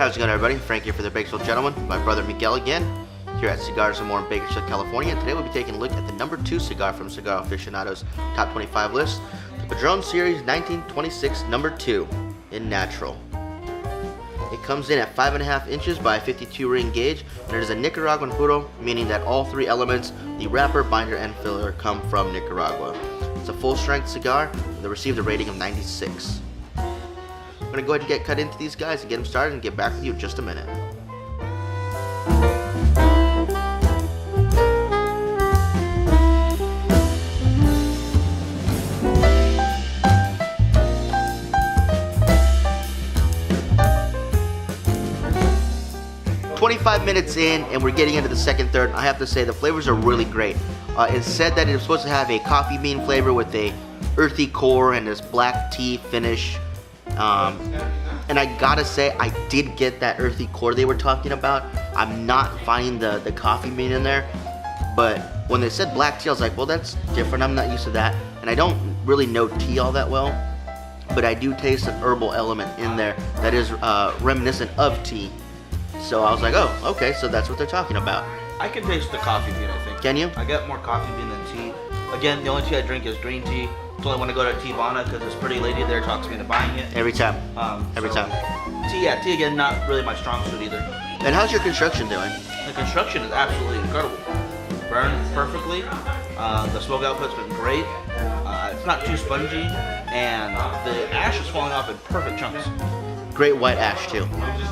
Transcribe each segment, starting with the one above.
How's it going, everybody? Frank here for the Bakersfield Gentleman. My brother Miguel again, here at Cigars More Bakersfield, California. Today we'll be taking a look at the number 2 cigar from Cigar Aficionado's top 25 list, the Padron Series 1926 number 2 in natural. It comes in at 5.5 inches by 52 ring gauge, and it is a Nicaraguan puro, meaning that all three elements, the wrapper, binder, and filler, come from Nicaragua. It's a full-strength cigar that received a rating of 96. I'm going to go ahead and get cut into these guys and get them started and get back with you in just a minute. "25 minutes in, and we're getting into the second third. I have to say the flavors are really great. It's said that it's supposed to have a coffee bean flavor with a earthy core and this black tea finish. And I gotta say, I did get that earthy core they were talking about. I'm not finding the coffee bean in there, but when they said black tea, I was like, well, that's different. I'm not used to that, and I don't really know tea all that well, but I do taste an herbal element in there that is reminiscent of tea. So I was like, oh, okay, so that's what they're talking about. I can taste the coffee bean, I think. Can you? I get more coffee bean than tea. Again, the only tea I drink is green tea. It's only when I go to Tivana because this pretty lady there talks me into buying it. Every time. Every time. Tea again, not really my strong suit either. And how's your construction doing? The construction is absolutely incredible. Burned perfectly. The smoke output's been great. It's not too spongy, and the ash is falling off in perfect chunks. Great white ash too.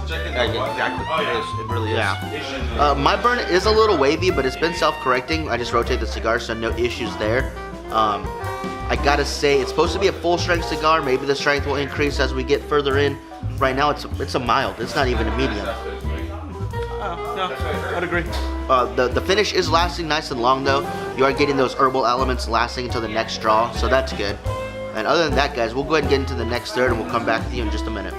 Exactly. It really is. Yeah. My burn is a little wavy, but it's been self-correcting. I just rotate the cigar, so no issues there. I gotta say, it's supposed to be a full-strength cigar. Maybe the strength will increase as we get further in. Right now, it's a mild. It's not even a medium. No, I'd agree. The finish is lasting nice and long, though. You are getting those herbal elements lasting until the next draw, so that's good. And other than that, guys, we'll go ahead and get into the next third, and we'll come back to you in just a minute.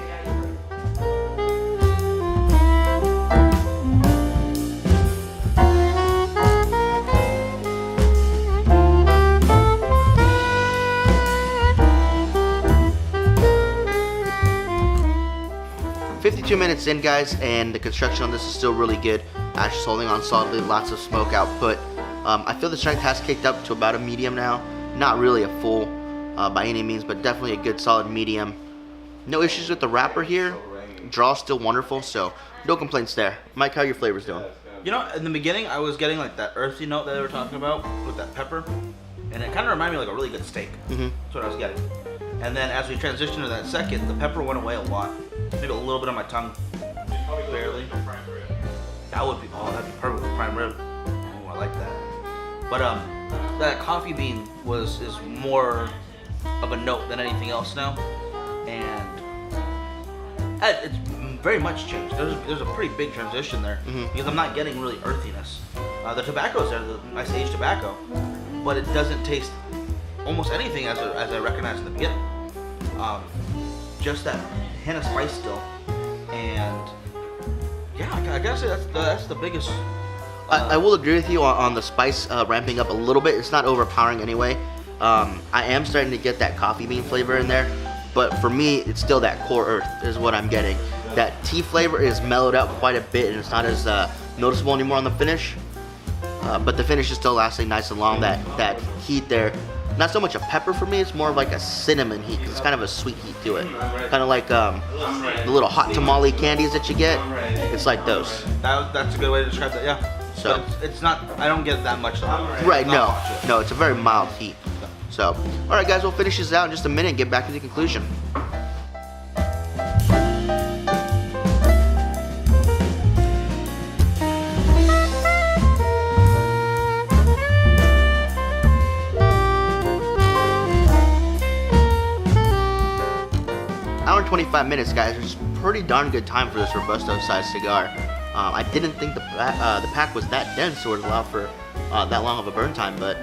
Minutes in, guys, and the construction on this is still really good. Ash is holding on solidly, lots of smoke output. I feel the strength has kicked up to about a medium now. Not really a full by any means, but definitely a good solid medium. No issues with the wrapper here. Draw still wonderful, so no complaints there. Mike, how are your flavors doing? You know, in the beginning, I was getting like that earthy note that they were talking about with that pepper, and it kind of reminded me of like a really good steak. That's what I was getting. And then as we transitioned to that second, the pepper went away a lot. Maybe a little bit on my tongue, barely. That'd be perfect with prime rib. Oh, I like that. But that coffee bean is more of a note than anything else now, and it's very much changed. There's a pretty big transition there because I'm not getting really earthiness. The tobacco's there, the nice aged tobacco, but it doesn't taste almost anything as I recognized in the beginning. Just that hint of spice still, and yeah, I gotta say that's the biggest. I will agree with you on the spice ramping up a little bit. It's not overpowering anyway. I am starting to get that coffee bean flavor in there, but for me, it's still that core earth is what I'm getting. That tea flavor is mellowed out quite a bit, and it's not as noticeable anymore on the finish. But the finish is still lasting nice and long. That heat there. Not so much a pepper for me, it's more of like a cinnamon heat, because it's kind of a sweet heat to it. Kind of like the little hot tamale candies that you get. It's like those. That's a good way to describe that, yeah. So it's not, I don't get that much though. Right, no, it's a very mild heat. So, alright guys, we'll finish this out in just a minute and get back to the conclusion. Hour and 25 minutes, guys, which is pretty darn good time for this Robusto sized cigar. I didn't think the pack was that dense or would allow for that long of a burn time, but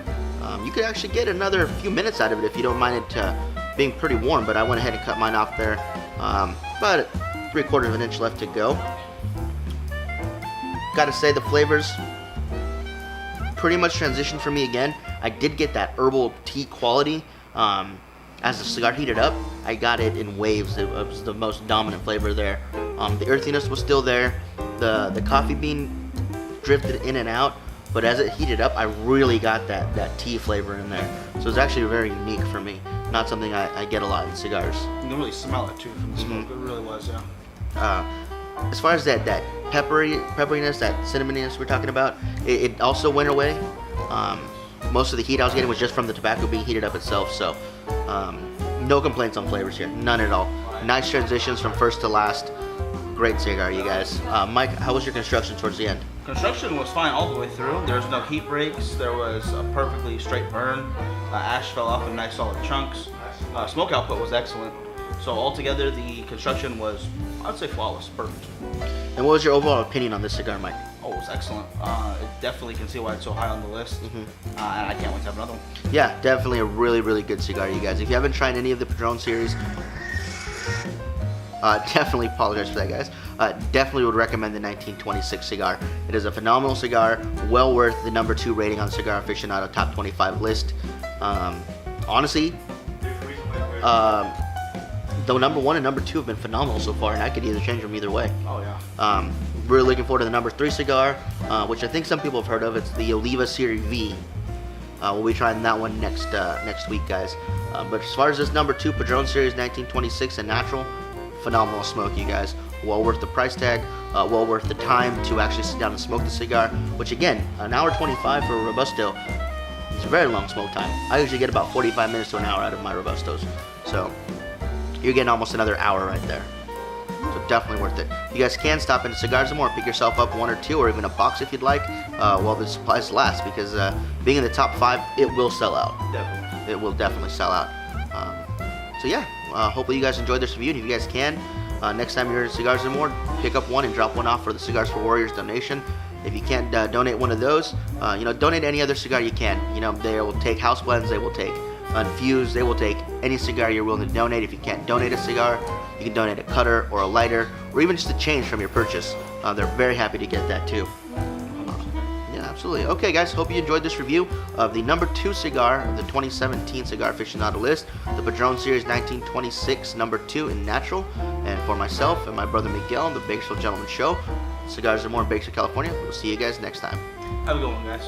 you could actually get another few minutes out of it if you don't mind it being pretty warm, but I went ahead and cut mine off there. About 3/4 of an inch left to go. Gotta say, the flavors pretty much transitioned for me again. I did get that herbal tea quality. as the cigar heated up, I got it in waves. It was the most dominant flavor there. The earthiness was still there. The coffee bean drifted in and out, but as it heated up, I really got that tea flavor in there. So it's actually very unique for me. Not something I get a lot in cigars. You can really smell it too from the smoke. It really was, yeah. As far as that pepperiness, that cinnamoniness we're talking about, it also went away. Most of the heat I was getting was just from the tobacco being heated up itself. So no complaints on flavors here, none at all. Nice transitions from first to last. Great cigar, you guys. Mike, how was your construction towards the end? Construction was fine all the way through. There was no heat breaks. There was a perfectly straight burn. Ash fell off in nice solid chunks. Smoke output was excellent. So altogether, the construction was, I'd say, flawless, perfect. And what was your overall opinion on this cigar, Mike? Oh, it was excellent. It definitely can see why it's so high on the list. And I can't wait to have another one. Yeah, definitely a really, really good cigar, you guys. If you haven't tried any of the Padron series, definitely apologize for that, guys. Definitely would recommend the 1926 cigar. It is a phenomenal cigar, well worth the number 2 rating on Cigar Aficionado top 25 list. Honestly, the number 1 and number 2 have been phenomenal so far, and I could either change them either way. Oh yeah. Really looking forward to the number 3 cigar, which I think some people have heard of. It's the Oliva Series V. We'll be trying that one next week, guys. But as far as this number 2 Padron Series 1926 and natural, phenomenal smoke, you guys. Well worth the price tag, well worth the time to actually sit down and smoke the cigar, which again, an hour 25 for a Robusto is a very long smoke time. I usually get about 45 minutes to an hour out of my Robustos. So you're getting almost another hour right there. So definitely worth it. You guys can stop into Cigars More, pick yourself up 1 or 2 or even a box if you'd like, while the supplies last, because being in the top 5, it will sell out. Definitely. It will definitely sell out. So yeah, hopefully you guys enjoyed this review, and if you guys can, next time you're at Cigars More, pick up one and drop one off for the Cigars for Warriors donation. If you can't donate one of those, donate any other cigar you can. They will take house blends, they will take unfused, they will take any cigar you're willing to donate. If you can't donate a cigar, you can donate a cutter or a lighter, or even just a change from your purchase. They're very happy to get that too. Absolutely. Okay, guys, hope you enjoyed this review of the number 2 cigar of the 2017 Cigar Aficionado list, the Padron Series 1926 number 2 in natural. And for myself and my brother Miguel on the Bakersfield Gentleman Show, Cigars More in Bakersfield, California. We'll see you guys next time. Have a good one, guys.